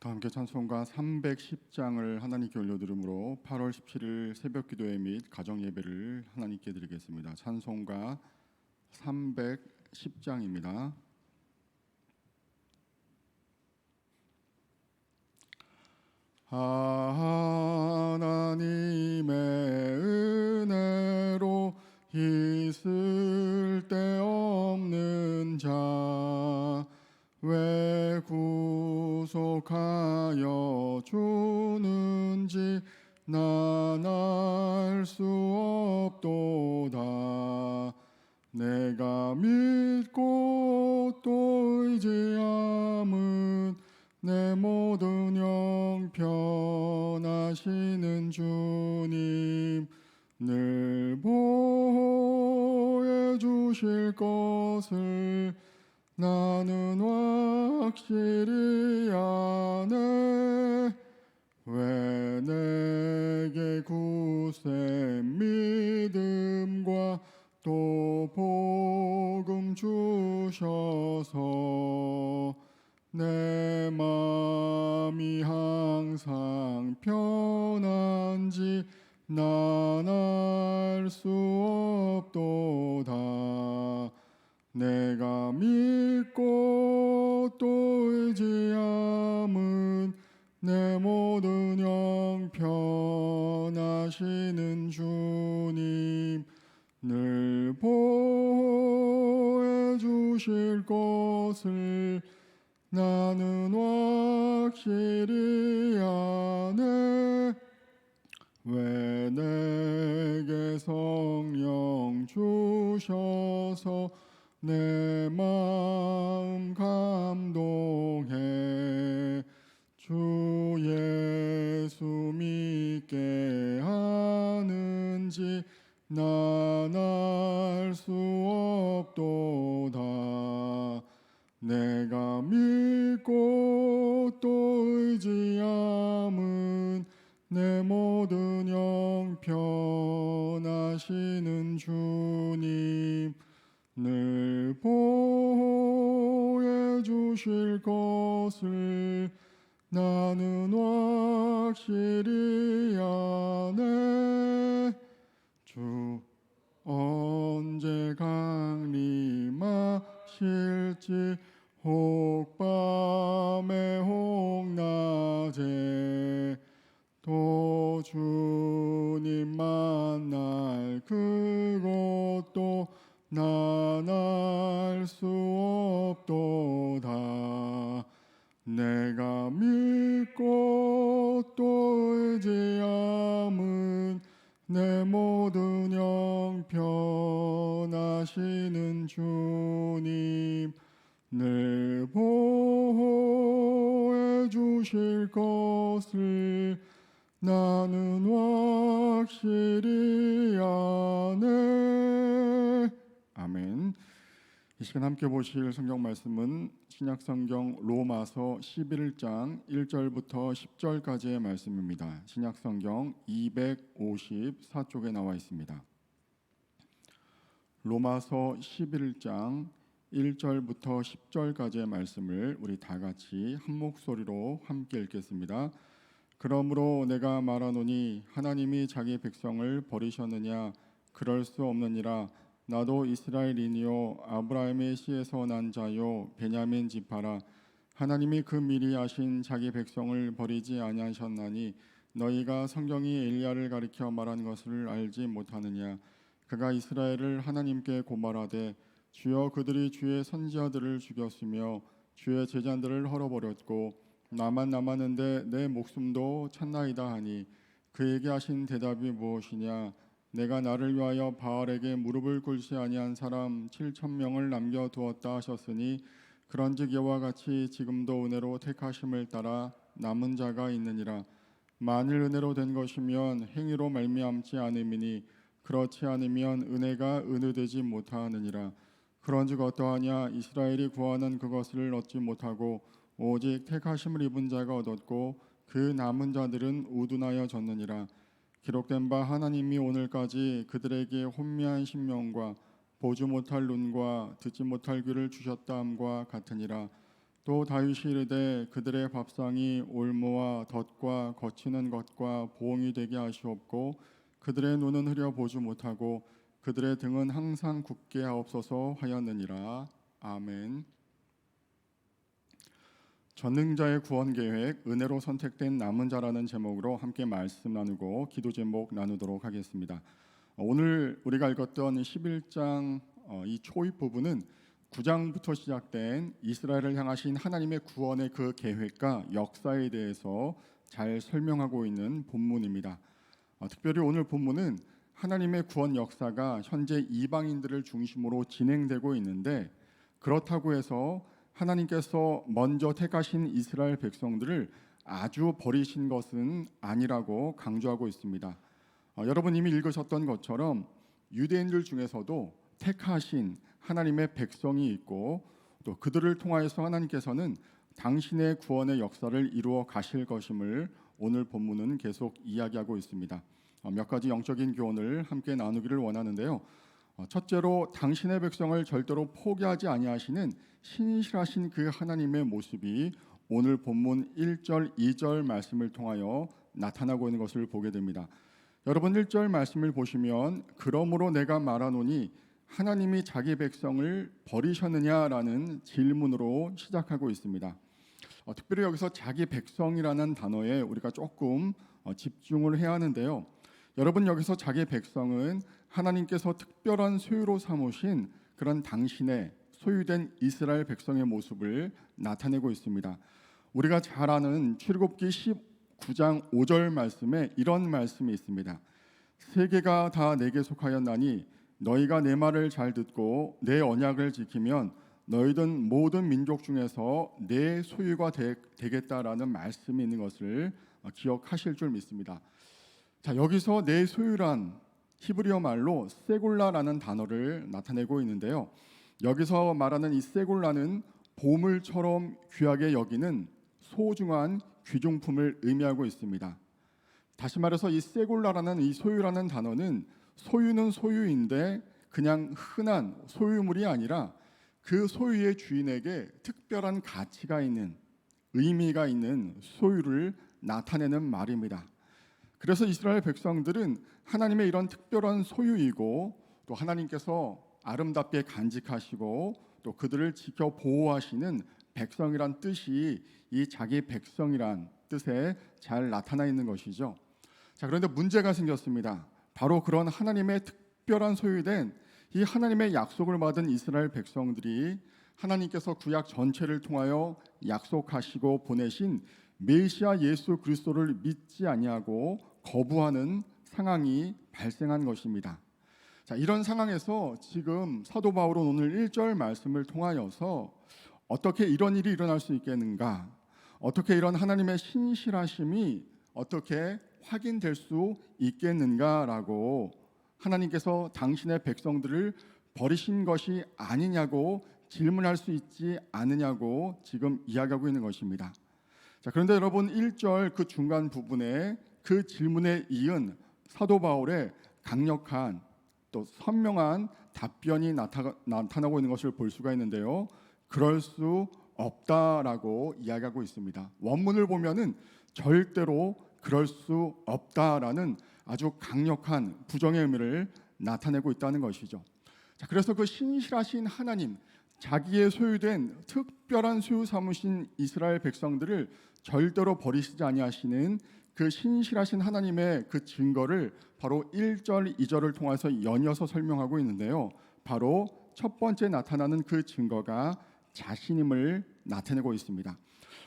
다 함께 찬송가 310장을 하나님께 올려드림으로 8월 17일 새벽 기도회 및 가정 예배를 하나님께 드리겠습니다. 찬송가 310장입니다. 하나님의 은혜로 있을 데 없는 자 왜 구속하여 주는지 난 알 수 없도다. 내가 믿고 또 의지함은 내 모든 형편하시는 주님 늘 보호해 주실 것을 나는 확실히 아네. 왜 내게 굳센 믿음과 또 복음 주셔서 내 맘이 항상 편한지 난 알 수 없도다. 내가 믿고 또 의지함은 내 모든 형편하시는 주님 늘 보호해 주실 것을 나는 확실히 아네. 왜 내게 성령 주셔서 내 마음 감동해 주 예수 믿게 하는지 난 알 수 없도다. 내가 믿고 또 의지함은 내 모든 형편하시는 주님 늘 보호해 주실 것을 나는 확실히 아네. 주 언제 강림하실지 혹 밤에 혹 낮에 또 주님 만날 그것도 난 알 수 없도다. 내가 믿고 또 의지함은 내 모든 형편하시는 주님 늘 보호해 주실 것을 나는 확실히 아네. 아멘. 이 시간 함께 보실 성경 말씀은 신약성경 로마서 11장 1절부터 10절까지의 말씀입니다. 신약성경 254쪽에 나와 있습니다. 로마서 11장 1절부터 10절까지의 말씀을 우리 다 같이 한 목소리로 함께 읽겠습니다. 그러므로 내가 말하노니 하나님이 자기 백성을 버리셨느냐? 그럴 수 없느니라. 나도 이스라엘이니요 아브라함의 씨에서 난 자요 베냐민 지파라. 하나님이 그 미리 아신 자기 백성을 버리지 아니하셨나니 너희가 성경이 엘리야를 가리켜 말한 것을 알지 못하느냐? 그가 이스라엘을 하나님께 고발하되 주여 그들이 주의 선지자들을 죽였으며 주의 제자들을 헐어버렸고 나만 남았는데 내 목숨도 찾나이다 하니 그에게 하신 대답이 무엇이냐? 내가 나를 위하여 바알에게 무릎을 꿇지 아니한 사람 7,000명을 남겨두었다 하셨으니 그런즉 이와 같이 지금도 은혜로 택하심을 따라 남은 자가 있느니라. 만일 은혜로 된 것이면 행위로 말미암지 않음이니 그렇지 않으면 은혜가 은혜되지 못하느니라. 그런즉 어떠하냐? 이스라엘이 구하는 그것을 얻지 못하고 오직 택하심을 입은 자가 얻었고 그 남은 자들은 우둔하여 졌느니라. 기록된 바 하나님이 오늘까지 그들에게 혼미한 심령과 보지 못할 눈과 듣지 못할 귀를 주셨다함과 같으니라. 또 다윗이 이르되 그들의 밥상이 올무와 덫과 거치는 것과 보응이 되게 하시옵고 그들의 눈은 흐려 보지 못하고 그들의 등은 항상 굳게 하옵소서 하였느니라. 아멘. 전능자의 구원 계획, 은혜로 선택된 남은 자라는 제목으로 함께 말씀 나누고 기도 제목 나누도록 하겠습니다. 오늘 우리가 읽었던 11장 이 초입 부분은 9장부터 시작된 이스라엘을 향하신 하나님의 구원의 그 계획과 역사에 대해서 잘 설명하고 있는 본문입니다. 특별히 오늘 본문은 하나님의 구원 역사가 현재 이방인들을 중심으로 진행되고 있는데, 그렇다고 해서 하나님께서 먼저 택하신 이스라엘 백성들을 아주 버리신 것은 아니라고 강조하고 있습니다. 여러분 이미 읽으셨던 것처럼 유대인들 중에서도 택하신 하나님의 백성이 있고, 또 그들을 통하여서 하나님께서는 당신의 구원의 역사를 이루어 가실 것임을 오늘 본문은 계속 이야기하고 있습니다. 몇 가지 영적인 교훈을 함께 나누기를 원하는데요. 첫째로 당신의 백성을 절대로 포기하지 아니하시는 신실하신 그 하나님의 모습이 오늘 본문 1절, 2절 말씀을 통하여 나타나고 있는 것을 보게 됩니다. 여러분 1절 말씀을 보시면 그러므로 내가 말하노니 하나님이 자기 백성을 버리셨느냐라는 질문으로 시작하고 있습니다. 특별히 여기서 자기 백성이라는 단어에 우리가 조금 집중을 해야 하는데요. 여러분 여기서 자기 백성은 하나님께서 특별한 소유로 삼으신 그런 당신의 소유된 이스라엘 백성의 모습을 나타내고 있습니다. 우리가 잘 아는 출애굽기 19장 5절 말씀에 이런 말씀이 있습니다. 세계가 다 내게 속하였나니 너희가 내 말을 잘 듣고 내 언약을 지키면 너희든 모든 민족 중에서 내 소유가 되겠다라는 말씀이 있는 것을 기억하실 줄 믿습니다. 자, 여기서 내 소유란 히브리어 말로 세골라라는 단어를 나타내고 있는데요. 여기서 말하는 이 세골라는 보물처럼 귀하게 여기는 소중한 귀중품을 의미하고 있습니다. 다시 말해서 이 세골라라는 이 소유라는 단어는 소유는 소유인데 그냥 흔한 소유물이 아니라 그 소유의 주인에게 특별한 가치가 있는, 의미가 있는 소유를 나타내는 말입니다. 그래서 이스라엘 백성들은 하나님의 이런 특별한 소유이고, 또 하나님께서 아름답게 간직하시고 또 그들을 지켜 보호하시는 백성이란 뜻이 이 자기 백성이란 뜻에 잘 나타나 있는 것이죠. 자, 그런데 문제가 생겼습니다. 바로 그런 하나님의 특별한 소유된 이 하나님의 약속을 받은 이스라엘 백성들이 하나님께서 구약 전체를 통하여 약속하시고 보내신 메시아 예수 그리스도를 믿지 아니하고 거부하는 상황이 발생한 것입니다. 자, 이런 상황에서 지금 사도 바울은 오늘 1절 말씀을 통하여서 어떻게 이런 일이 일어날 수 있겠는가, 어떻게 이런 하나님의 신실하심이 어떻게 확인될 수 있겠는가라고 하나님께서 당신의 백성들을 버리신 것이 아니냐고 질문할 수 있지 않느냐고 지금 이야기하고 있는 것입니다. 자, 그런데 여러분 1절 그 중간 부분에 그 질문에 이은 사도 바울의 강력한 또 선명한 답변이 나타나고 있는 것을 볼 수가 있는데요. 그럴 수 없다라고 이야기하고 있습니다. 원문을 보면은 절대로 그럴 수 없다라는 아주 강력한 부정의 의미를 나타내고 있다는 것이죠. 자, 그래서 그 신실하신 하나님, 자기의 소유된 특별한 소유 삼으신 이스라엘 백성들을 절대로 버리시지 아니하시는 그 신실하신 하나님의 그 증거를 바로 1절, 2절을 통해서 연이어서 설명하고 있는데요. 바로 첫 번째 나타나는 그 증거가 자신임을 나타내고 있습니다.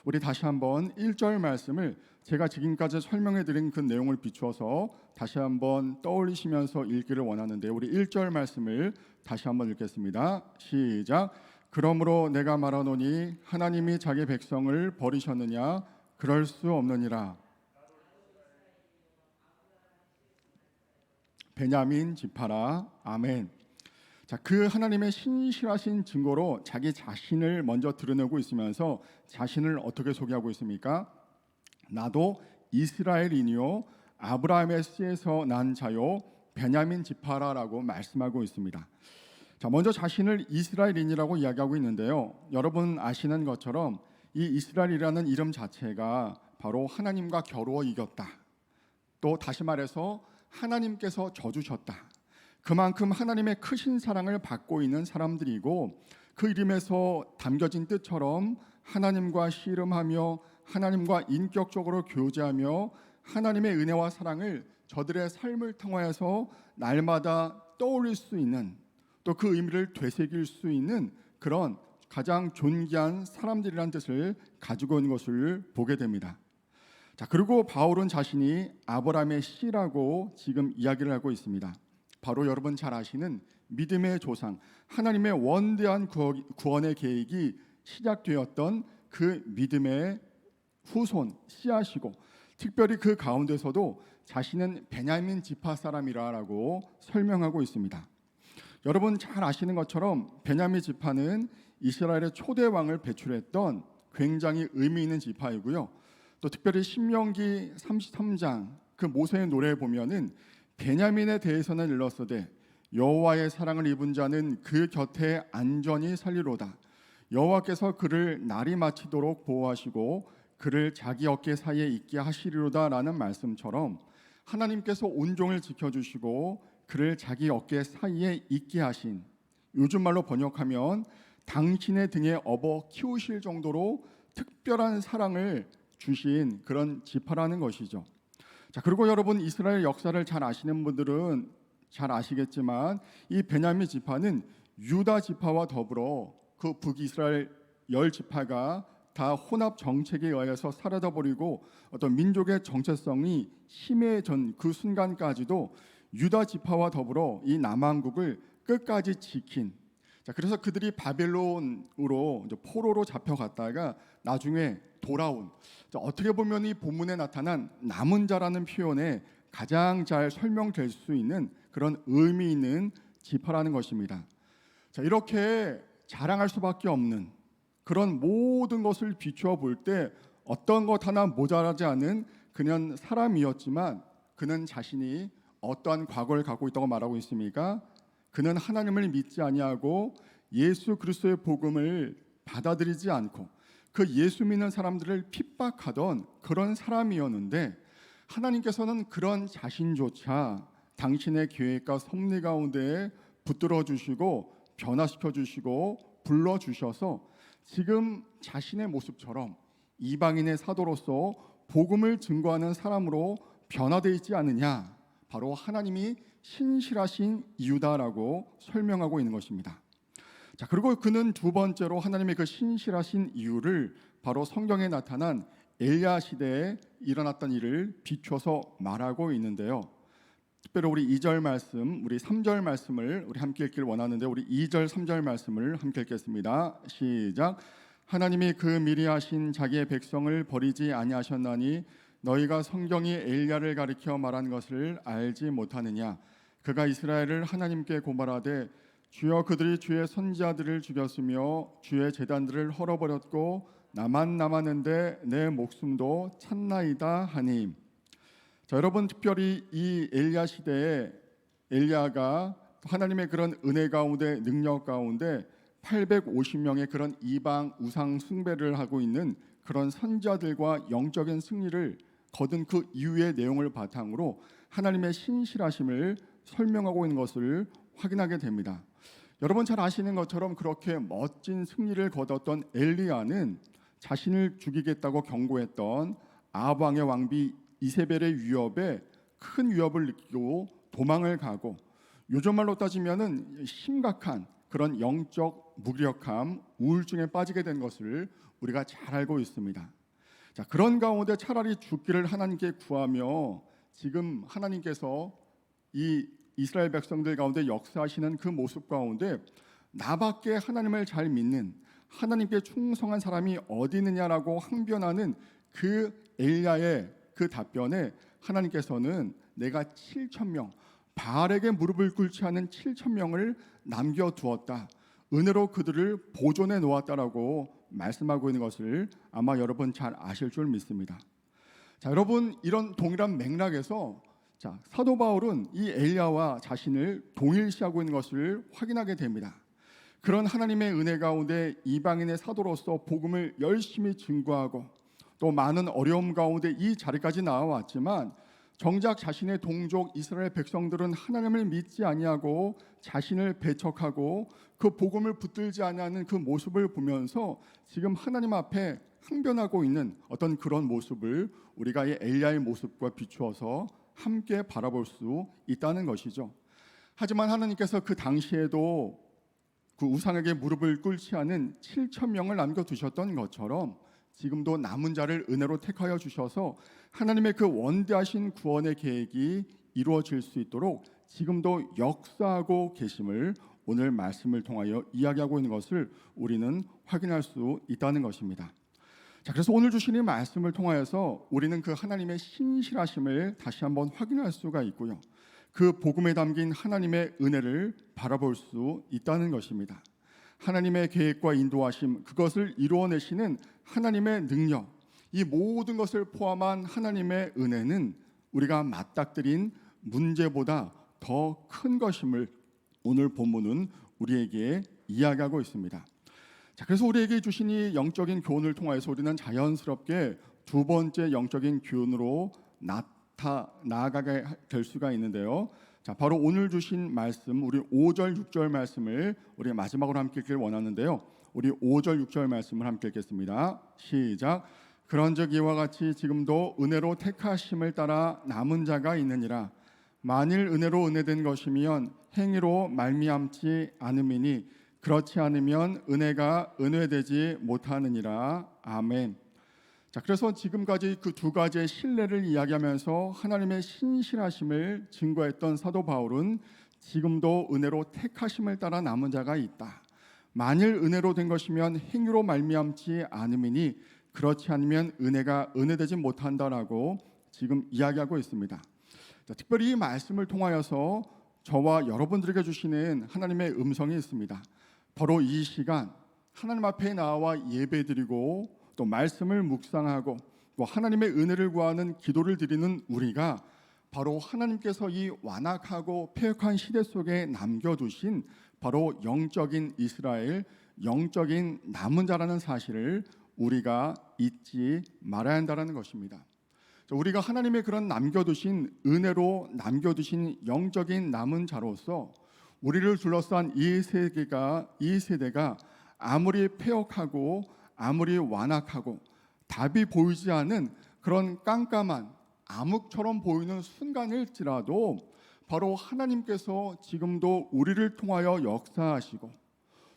우리 다시 한번 1절 말씀을 제가 지금까지 설명해 드린 그 내용을 비추어서 다시 한번 떠올리시면서 읽기를 원하는데, 우리 1절 말씀을 다시 한번 읽겠습니다. 시작. 그러므로 내가 말하노니 하나님이 자기 백성을 버리셨느냐? 그럴 수 없느니라. 베냐민 지파라. 아멘. 자, 그 하나님의 신실하신 증거로 자기 자신을 먼저 드러내고 있으면서 자신을 어떻게 소개하고 있습니까? 나도 이스라엘인이요 아브라함의 씨에서 난 자요 베냐민 지파라라고 말씀하고 있습니다. 자, 자, 먼저 자신을 이스라엘인이라고 이야기하고 있는데요. 여러분 아시는 것처럼 이 이스라엘이라는 이름 자체가 바로 하나님과 겨루어 이겼다. 또 다시 말해서 하나님께서 져주셨다. 그만큼 하나님의 크신 사랑을 받고 있는 사람들이고, 그 이름에서 담겨진 뜻처럼 하나님과 씨름하며 하나님과 인격적으로 교제하며 하나님의 은혜와 사랑을 저들의 삶을 통하여서 날마다 떠올릴 수 있는, 또 그 의미를 되새길 수 있는 그런 가장 존귀한 사람들이라는 뜻을 가지고 있는 것을 보게 됩니다. 자, 그리고 바울은 자신이 아브라함의 씨라고 지금 이야기를 하고 있습니다. 바로 여러분 잘 아시는 믿음의 조상, 하나님의 원대한 구원의 계획이 시작되었던 그 믿음의 후손, 씨앗이고, 특별히 그 가운데서도 자신은 베냐민 지파 사람이라고 설명하고 있습니다. 여러분 잘 아시는 것처럼 베냐민 지파는 이스라엘의 초대 왕을 배출했던 굉장히 의미 있는 지파이고요. 또 특별히 신명기 33장 그 모세의 노래에 보면은 베냐민에 대해서는 일렀으되 여호와의 사랑을 입은 자는 그 곁에 안전히 살리로다. 여호와께서 그를 날이 마치도록 보호하시고 그를 자기 어깨 사이에 있게 하시리로다라는 말씀처럼 하나님께서 온종일 지켜주시고 그를 자기 어깨 사이에 있게 하신, 요즘 말로 번역하면 당신의 등에 업어 키우실 정도로 특별한 사랑을 주신 그런 지파라는 것이죠. 자, 그리고 여러분 이스라엘 역사를 잘 아시는 분들은 잘 아시겠지만 이 베냐민 지파는 유다 지파와 더불어 그 북이스라엘 10지파가 다 혼합 정책에 의해서 사라져 버리고 어떤 민족의 정체성이 심해진 그 순간까지도 유다 지파와 더불어 이 남왕국을 끝까지 지킨, 자, 그래서 그들이 바벨론으로 포로로 잡혀갔다가 나중에 돌아온, 자, 어떻게 보면 이 본문에 나타난 남은 자라는 표현에 가장 잘 설명될 수 있는 그런 의미 있는 지파라는 것입니다. 자, 이렇게 자랑할 수밖에 없는 그런 모든 것을 비추어 볼 때 어떤 것 하나 모자라지 않은 그냥 사람이었지만, 그는 자신이 어떠한 과거를 갖고 있다고 말하고 있습니까? 그는 하나님을 믿지 아니하고 예수 그리스도의 복음을 받아들이지 않고 그 예수 믿는 사람들을 핍박하던 그런 사람이었는데, 하나님께서는 그런 자신조차 당신의 계획과 섭리 가운데 붙들어 주시고 변화시켜 주시고 불러 주셔서 지금 자신의 모습처럼 이방인의 사도로서 복음을 증거하는 사람으로 변화되어 있지 않느냐, 바로 하나님이 신실하신 이유다라고 설명하고 있는 것입니다. 자, 그리고 그는 두 번째로 하나님의 그 신실하신 이유를 바로 성경에 나타난 엘리야 시대에 일어났던 일을 비춰서 말하고 있는데요. 특별히 우리 2절 말씀, 우리 3절 말씀을 우리 함께 읽기를 원하는데, 우리 2절, 3절 말씀을 함께 읽겠습니다. 시작. 하나님이 그 미리 하신 자기의 백성을 버리지 아니하셨나니 너희가 성경이 엘리야를 가리켜 말한 것을 알지 못하느냐. 그가 이스라엘을 하나님께 고발하되 주여 그들이 주의 선지자들을 죽였으며 주의 제단들을 헐어버렸고 나만 남았는데 내 목숨도 찼나이다 하니. 자, 여러분 특별히 이 엘리야 시대에 엘리야가 하나님의 그런 은혜 가운데 능력 가운데 850명의 그런 이방 우상 숭배를 하고 있는 그런 선지자들과 영적인 승리를 거둔 그 이후의 내용을 바탕으로 하나님의 신실하심을 설명하고 있는 것을 확인하게 됩니다. 여러분 잘 아시는 것처럼 그렇게 멋진 승리를 거뒀던 엘리야는 자신을 죽이겠다고 경고했던 아합 왕의 왕비 이세벨의 위협에 큰 위협을 느끼고 도망을 가고, 요즘 말로 따지면은 심각한 그런 영적 무기력함, 우울증에 빠지게 된 것을 우리가 잘 알고 있습니다. 자, 그런 가운데 차라리 죽기를 하나님께 구하며 지금 하나님께서 이 이스라엘 백성들 가운데 역사하시는 그 모습 가운데 나밖에 하나님을 잘 믿는, 하나님께 충성한 사람이 어디 있느냐라고 항변하는 그 엘리야의 그 답변에 하나님께서는 내가 7,000명, 바알에게 무릎을 꿇지 않은 7,000명을 남겨두었다, 은혜로 그들을 보존해 놓았다라고 말씀하고 있는 것을 아마 여러분 잘 아실 줄 믿습니다. 자, 여러분 이런 동일한 맥락에서 자, 사도 바울은 이 엘리야와 자신을 동일시하고 있는 것을 확인하게 됩니다. 그런 하나님의 은혜 가운데 이방인의 사도로서 복음을 열심히 증거하고 또 많은 어려움 가운데 이 자리까지 나와왔지만 정작 자신의 동족 이스라엘 백성들은 하나님을 믿지 아니하고 자신을 배척하고 그 복음을 붙들지 아니하는 그 모습을 보면서 지금 하나님 앞에 항변하고 있는 어떤 그런 모습을 우리가 이 엘리야의 모습과 비추어서 함께 바라볼 수 있다는 것이죠. 하지만 하나님께서 그 당시에도 그 우상에게 무릎을 꿇지 않은 7천 명을 남겨두셨던 것처럼 지금도 남은 자를 은혜로 택하여 주셔서 하나님의 그 원대하신 구원의 계획이 이루어질 수 있도록 지금도 역사하고 계심을 오늘 말씀을 통하여 이야기하고 있는 것을 우리는 확인할 수 있다는 것입니다. 자, 그래서 오늘 주신 이 말씀을 통하여서 우리는 그 하나님의 신실하심을 다시 한번 확인할 수가 있고요. 그 복음에 담긴 하나님의 은혜를 바라볼 수 있다는 것입니다. 하나님의 계획과 인도하심, 그것을 이루어내시는 하나님의 능력, 이 모든 것을 포함한 하나님의 은혜는 우리가 맞닥뜨린 문제보다 더 큰 것임을 오늘 본문은 우리에게 이야기하고 있습니다. 자, 그래서 우리에게 주신 이 영적인 교훈을 통해서 우리는 자연스럽게 두 번째 영적인 교훈으로 나아가게 될 수가 있는데요. 자, 바로 오늘 주신 말씀, 우리 5절, 6절 말씀을 우리 마지막으로 함께 읽기를 원하는데요. 우리 5절, 6절 말씀을 함께 읽겠습니다. 시작. 그런즉 이와 같이 지금도 은혜로 택하심을 따라 남은 자가 있느니라. 만일 은혜로 은혜된 것이면 행위로 말미암지 않음이니 그렇지 않으면 은혜가 은혜되지 못하느니라. 아멘. 자, 그래서 지금까지 그 두 가지의 신뢰를 이야기하면서 하나님의 신실하심을 증거했던 사도 바울은 지금도 은혜로 택하심을 따라 남은 자가 있다. 만일 은혜로 된 것이면 행위로 말미암지 않음이니 그렇지 않으면 은혜가 은혜되지 못한다라고 지금 이야기하고 있습니다. 자, 특별히 이 말씀을 통하여서 저와 여러분들에게 주시는 하나님의 음성이 있습니다. 바로 이 시간 하나님 앞에 나와 예배드리고 또 말씀을 묵상하고 또 하나님의 은혜를 구하는 기도를 드리는 우리가 바로 하나님께서 이 완악하고 패역한 시대 속에 남겨두신 바로 영적인 이스라엘, 영적인 남은 자라는 사실을 우리가 잊지 말아야 한다는 것입니다. 우리가 하나님의 그런 남겨두신 은혜로 남겨두신 영적인 남은 자로서 우리를 둘러싼 이 세대가 아무리 패역하고 아무리 완악하고 답이 보이지 않는 그런 깜깜한 암흑처럼 보이는 순간일지라도 바로 하나님께서 지금도 우리를 통하여 역사하시고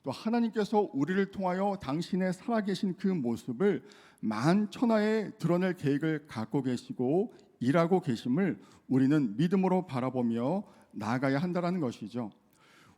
또 하나님께서 우리를 통하여 당신의 살아계신 그 모습을 만천하에 드러낼 계획을 갖고 계시고 일하고 계심을 우리는 믿음으로 바라보며 나아가야 한다는 것이죠.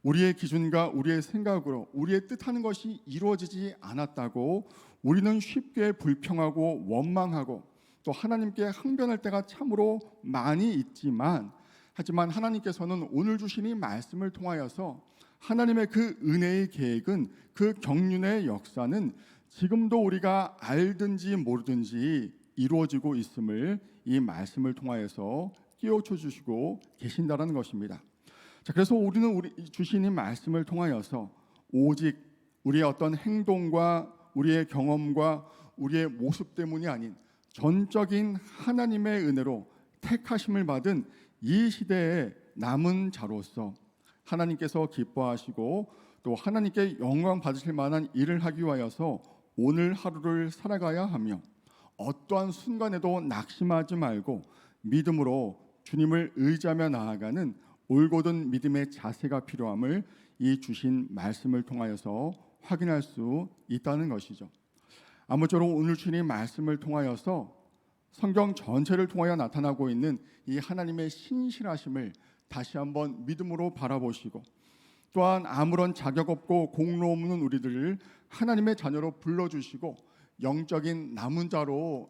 우리의 기준과 우리의 생각으로 우리의 뜻하는 것이 이루어지지 않았다고 우리는 쉽게 불평하고 원망하고 또 하나님께 항변할 때가 참으로 많이 있지만 하지만 하나님께서는 오늘 주신 이 말씀을 통하여서 하나님의 그 은혜의 계획은 그 경륜의 역사는 지금도 우리가 알든지 모르든지 이루어지고 있음을 이 말씀을 통하여서 깨우쳐 주시고 계신다는 것입니다. 자, 그래서 우리는 주신 이 말씀을 통하여서 오직 우리의 어떤 행동과 우리의 경험과 우리의 모습 때문이 아닌 전적인 하나님의 은혜로 택하심을 받은 이 시대의 남은 자로서 하나님께서 기뻐하시고 또 하나님께 영광 받으실 만한 일을 하기 위하여서 오늘 하루를 살아가야 하며 어떠한 순간에도 낙심하지 말고 믿음으로 주님을 의지하며 나아가는 올곧은 믿음의 자세가 필요함을 이 주신 말씀을 통하여서 확인할 수 있다는 것이죠. 아무쪼록 오늘 주님 말씀을 통하여서 성경 전체를 통하여 나타나고 있는 이 하나님의 신실하심을 다시 한번 믿음으로 바라보시고 또한 아무런 자격 없고 공로 없는 우리들을 하나님의 자녀로 불러주시고 영적인 남은 자로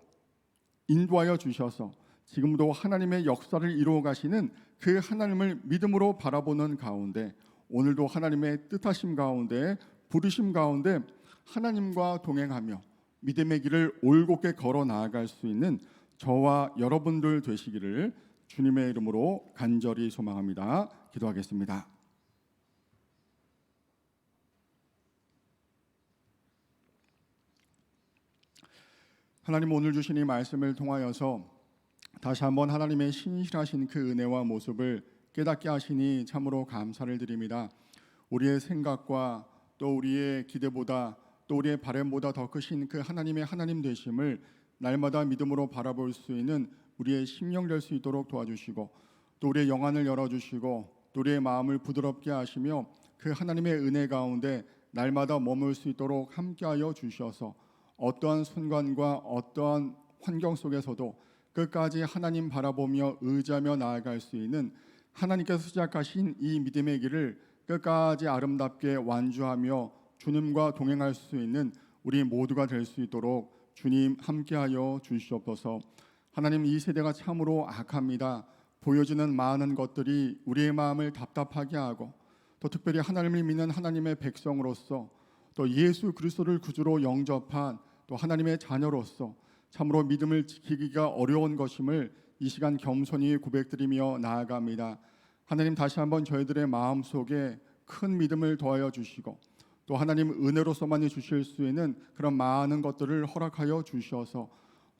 인도하여 주셔서 지금도 하나님의 역사를 이루어 가시는 그 하나님을 믿음으로 바라보는 가운데 오늘도 하나님의 뜻하심 가운데 부르심 가운데 하나님과 동행하며 믿음의 길을 올곧게 걸어 나아갈 수 있는 저와 여러분들 되시기를 주님의 이름으로 간절히 소망합니다. 기도하겠습니다. 하나님, 오늘 주신 이 말씀을 통하여서 다시 한번 하나님의 신실하신 그 은혜와 모습을 깨닫게 하시니 참으로 감사를 드립니다. 우리의 생각과 또 우리의 기대보다 또 우리의 바람보다 더 크신 그 하나님의 하나님 되심을 날마다 믿음으로 바라볼 수 있는 우리의 심령 될 수 있도록 도와주시고, 또 우리의 영안을 열어주시고 또 우리의 마음을 부드럽게 하시며 그 하나님의 은혜 가운데 날마다 머물 수 있도록 함께하여 주셔서 어떠한 순간과 어떠한 환경 속에서도 끝까지 하나님 바라보며 의지하며 나아갈 수 있는, 하나님께서 시작하신 이 믿음의 길을 끝까지 아름답게 완주하며 주님과 동행할 수 있는 우리 모두가 될 수 있도록 주님 함께하여 주시옵소서. 하나님, 이 세대가 참으로 악합니다. 보여지는 많은 것들이 우리의 마음을 답답하게 하고, 또 특별히 하나님을 믿는 하나님의 백성으로서 또 예수 그리스도를 구주로 영접한 또 하나님의 자녀로서 참으로 믿음을 지키기가 어려운 것임을 이 시간 겸손히 고백드리며 나아갑니다. 하나님, 다시 한번 저희들의 마음속에 큰 믿음을 더하여 주시고 또 하나님 은혜로서만이 주실 수 있는 그런 많은 것들을 허락하여 주셔서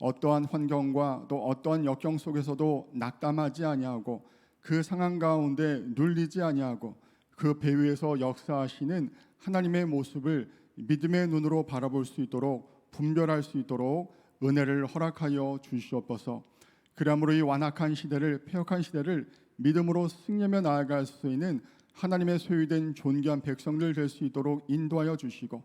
어떠한 환경과 또 어떠한 역경 속에서도 낙담하지 아니하고 그 상황 가운데 눌리지 아니하고 그 배 위에서 역사하시는 하나님의 모습을 믿음의 눈으로 바라볼 수 있도록, 분별할 수 있도록 은혜를 허락하여 주시옵소서. 그러므로 이 완악한 시대를, 패역한 시대를 믿음으로 승리하며 나아갈 수 있는 하나님의 소유된 존귀한 백성들 될 수 있도록 인도하여 주시고,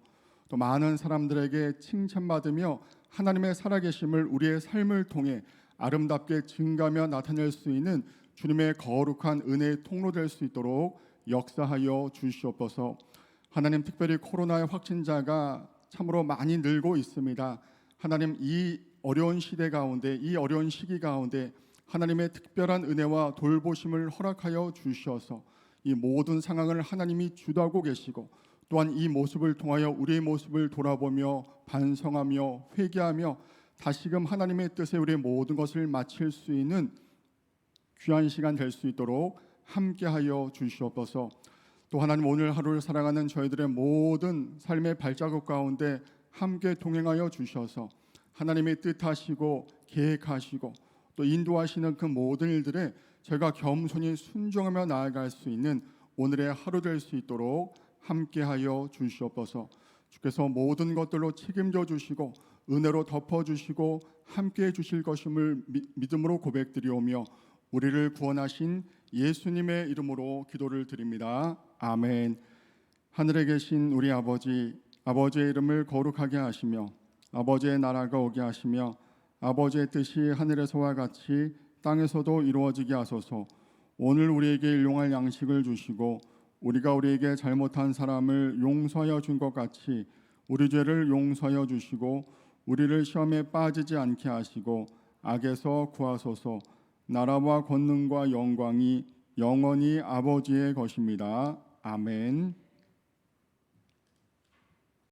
또 많은 사람들에게 칭찬받으며 하나님의 살아계심을 우리의 삶을 통해 아름답게 증가하며 나타낼 수 있는 주님의 거룩한 은혜의 통로 될 수 있도록 역사하여 주시옵소서. 하나님, 특별히 코로나의 확진자가 참으로 많이 늘고 있습니다. 하나님, 이 어려운 시대 가운데, 이 어려운 시기 가운데 하나님의 특별한 은혜와 돌보심을 허락하여 주셔서 이 모든 상황을 하나님이 주도하고 계시고, 또한 이 모습을 통하여 우리의 모습을 돌아보며 반성하며 회개하며 다시금 하나님의 뜻에 우리의 모든 것을 마칠 수 있는 귀한 시간 될 수 있도록 함께하여 주시옵소서. 또 하나님, 오늘 하루를 살아가는 저희들의 모든 삶의 발자국 가운데 함께 동행하여 주셔서 하나님의 뜻하시고 계획하시고 또 인도하시는 그 모든 일들에 저희가 겸손히 순종하며 나아갈 수 있는 오늘의 하루 될 수 있도록 함께하여 주시옵소서. 주께서 모든 것들로 책임져 주시고 은혜로 덮어주시고 함께해 주실 것임을 믿음으로 고백드리오며 우리를 구원하신 예수님의 이름으로 기도를 드립니다. 아멘. 하늘에 계신 우리 아버지, 아버지의 이름을 거룩하게 하시며 아버지의 나라가 오게 하시며 아버지의 뜻이 하늘에서와 같이 땅에서도 이루어지게 하소서. 오늘 우리에게 일용할 양식을 주시고 우리가 우리에게 잘못한 사람을 용서하여 준 것 같이 우리 죄를 용서하여 주시고 우리를 시험에 빠지지 않게 하시고 악에서 구하소서. 나라와 권능과 영광이 영원히 아버지의 것입니다. 아멘.